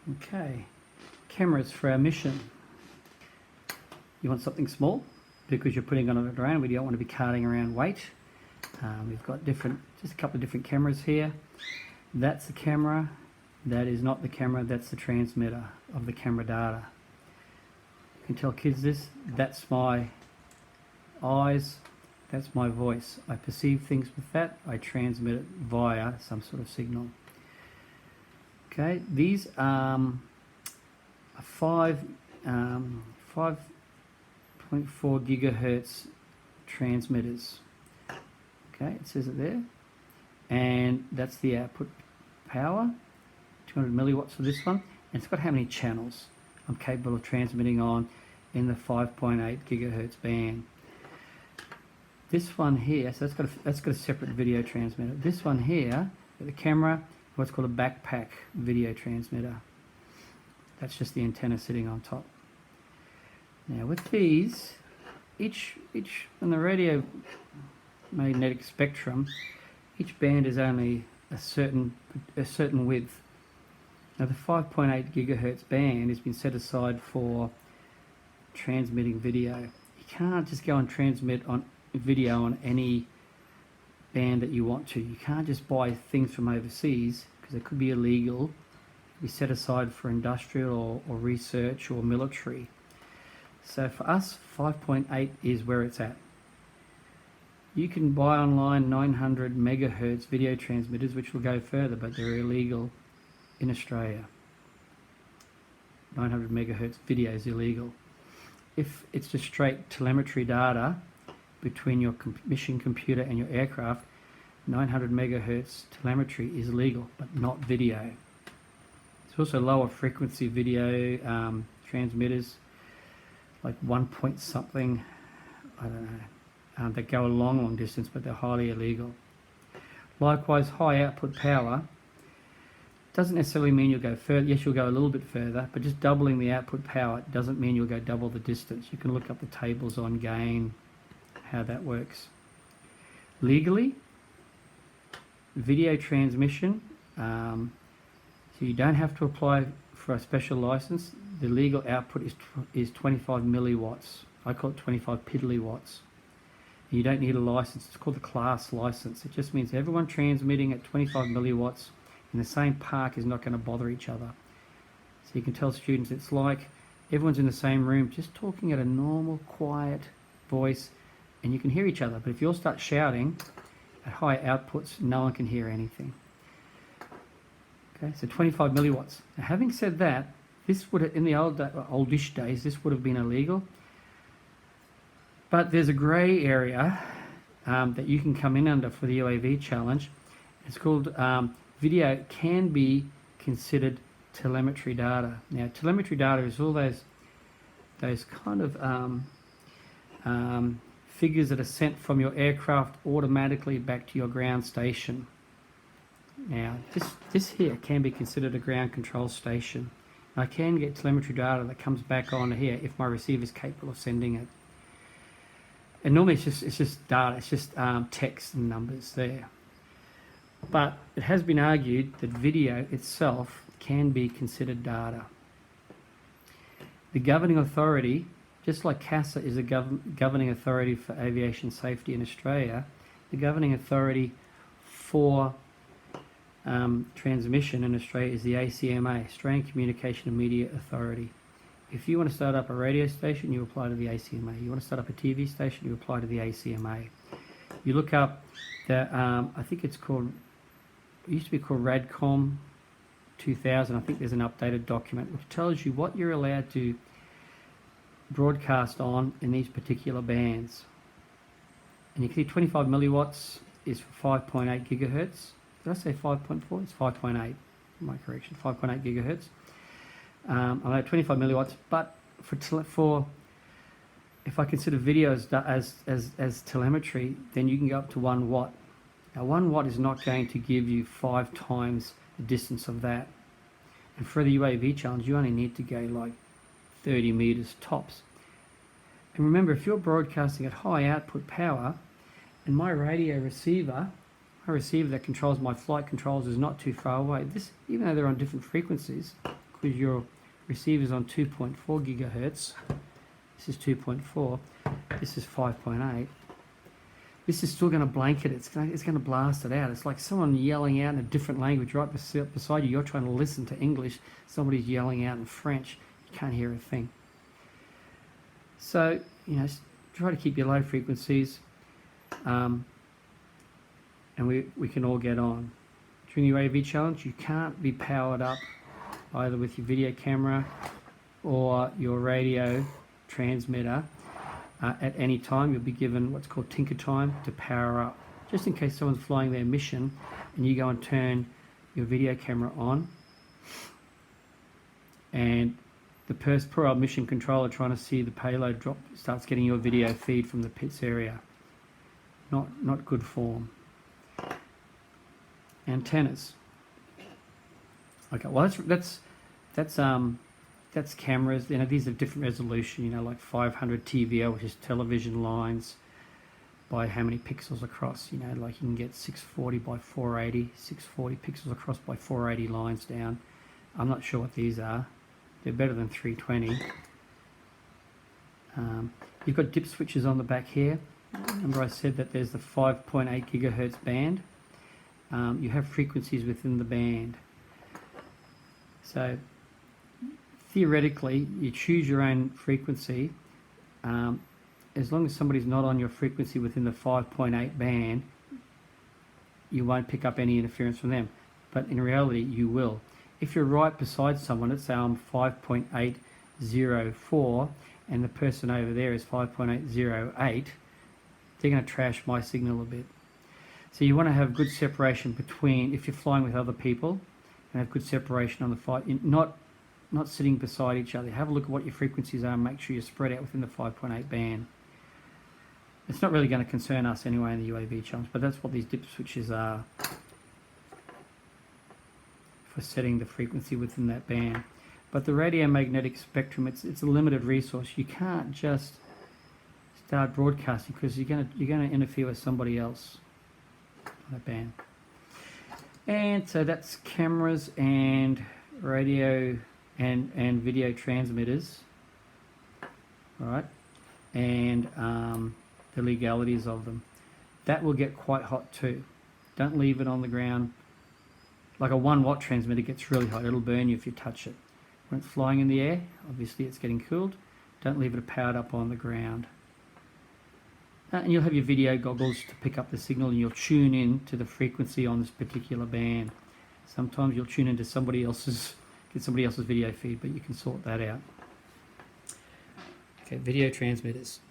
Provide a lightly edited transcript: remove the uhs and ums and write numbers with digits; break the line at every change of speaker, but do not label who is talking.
Okay, cameras for our mission. You want something small because you're putting on it around. We don't want to be carting around weight. We've got just a couple of different cameras here. That's the camera. That is not the camera. That's the transmitter of the camera data. You can tell kids this. That's my eyes. That's my voice. I perceive things with that. I transmit it via some sort of signal. Okay, these are 5.4 gigahertz transmitters. Okay, it says it there, and that's the output power, 200 milliwatts for this one, and it's got how many channels I'm capable of transmitting on in the 5.8 gigahertz band. This one here, so that's got a separate video transmitter. This one here, the camera, what's called a backpack video transmitter. That's just the antenna sitting on top. Now with these, each on the radio magnetic spectrum, each band is only a certain width. Now the 5.8 gigahertz band has been set aside for transmitting video. You can't just go and transmit on video on any band that you want to. You can't just buy things from overseas because it could be illegal. It could be set aside for industrial or research or military. So for us, 5.8 is where it's at. You can buy online 900 megahertz video transmitters, which will go further, but they're illegal in Australia. 900 megahertz video is illegal. If it's just straight telemetry data between your mission computer and your aircraft, 900 megahertz telemetry is legal, but not video. There's also lower frequency video transmitters, like 1 point something, I don't know, that go a long distance, but they're highly illegal. Likewise, high output power doesn't necessarily mean you'll go further. Yes, you'll go a little bit further, but just doubling the output power doesn't mean you'll go double the distance. You can look up the tables on gain, how that works. Legally, video transmission, so you don't have to apply for a special license. The legal output is 25 milliwatts. I call it 25 piddly-watts. You don't need a license. It's called the class license. It just means everyone transmitting at 25 milliwatts in the same park is not going to bother each other. So you can tell students it's like everyone's in the same room just talking at a normal, quiet voice, and you can hear each other. But if you all start shouting at high outputs, no one can hear anything. Okay, so 25 milliwatts. Now, having said that, this would, in the oldish days, this would have been illegal. But there's a grey area that you can come in under for the UAV challenge. It's called video can be considered telemetry data. Now, telemetry data is all those kind of figures that are sent from your aircraft automatically back to your ground station. Now, this here can be considered a ground control station. I can get telemetry data that comes back on here if my receiver is capable of sending it. And normally it's just data, it's just text and numbers there. But it has been argued that video itself can be considered data. The governing authority, just like CASA is a governing authority for aviation safety in Australia, the governing authority for transmission in Australia is the ACMA, Australian Communication and Media Authority. If you want to start up a radio station, you apply to the ACMA. You want to start up a TV station, you apply to the ACMA. You look up the, I think it's called, it used to be called RADCOM 2000. I think there's an updated document which tells you what you're allowed to broadcast on in these particular bands. And you can see 25 milliwatts is for 5.8 gigahertz. Did I say 5.4? It's 5.8. My correction, 5.8 gigahertz. I'm at 25 milliwatts, but for if I consider video as telemetry, then you can go up to 1 watt. Now 1 watt is not going to give you 5 times the distance of that. And for the UAV challenge, you only need to go like 30 meters tops. And remember, if you're broadcasting at high output power, and my radio receiver, my receiver that controls my flight controls is not too far away, this, even though they're on different frequencies, because your receiver's on 2.4 gigahertz. This is 2.4. This is 5.8. This is still going to blanket it. It's going to blast it out. It's like someone yelling out in a different language right beside you. You're trying to listen to English. Somebody's yelling out in French. You can't hear a thing. So, try to keep your low frequencies. And we can all get on. During the UAV challenge, you can't be powered up either with your video camera or your radio transmitter. At any time. You'll be given what's called tinker time to power up, just in case someone's flying their mission and you go and turn your video camera on, and the poor old mission controller trying to see the payload drop starts getting your video feed from the pits area. Not good form. Antennas. Okay, well that's cameras. These are different resolution, like 500 TVL, which is television lines, by how many pixels across. Like you can get 640 by 480, 640 pixels across by 480 lines down. I'm not sure what these are. They're better than 320. You've got dip switches on the back here. Remember I said that there's the 5.8 gigahertz band. You have frequencies within the band. So theoretically, you choose your own frequency. As long as somebody's not on your frequency within the 5.8 band, you won't pick up any interference from them. But in reality, you will. If you're right beside someone, let's say I'm 5.804 and the person over there is 5.808, they're going to trash my signal a bit. So you want to have good separation between, if you're flying with other people, and have good separation on the flight, not sitting beside each other. Have a look at what your frequencies are and make sure you're spread out within the 5.8 band. It's not really going to concern us anyway in the UAV challenge, but that's what these dip switches are for setting the frequency within that band. But the radio magnetic spectrum, it's a limited resource. You can't just start broadcasting because you're going to interfere with somebody else on that band. And so that's cameras and radio and video transmitters, all right, and the legalities of them. That will get quite hot too. Don't leave it on the ground. Like a 1 watt transmitter gets really hot. It'll burn you if you touch it. When it's flying in the air, obviously it's getting cooled. Don't leave it powered up on the ground. And you'll have your video goggles to pick up the signal, and you'll tune in to the frequency on this particular band. Sometimes you'll tune into somebody else's, get somebody else's video feed, but you can sort that out. Okay, video transmitters.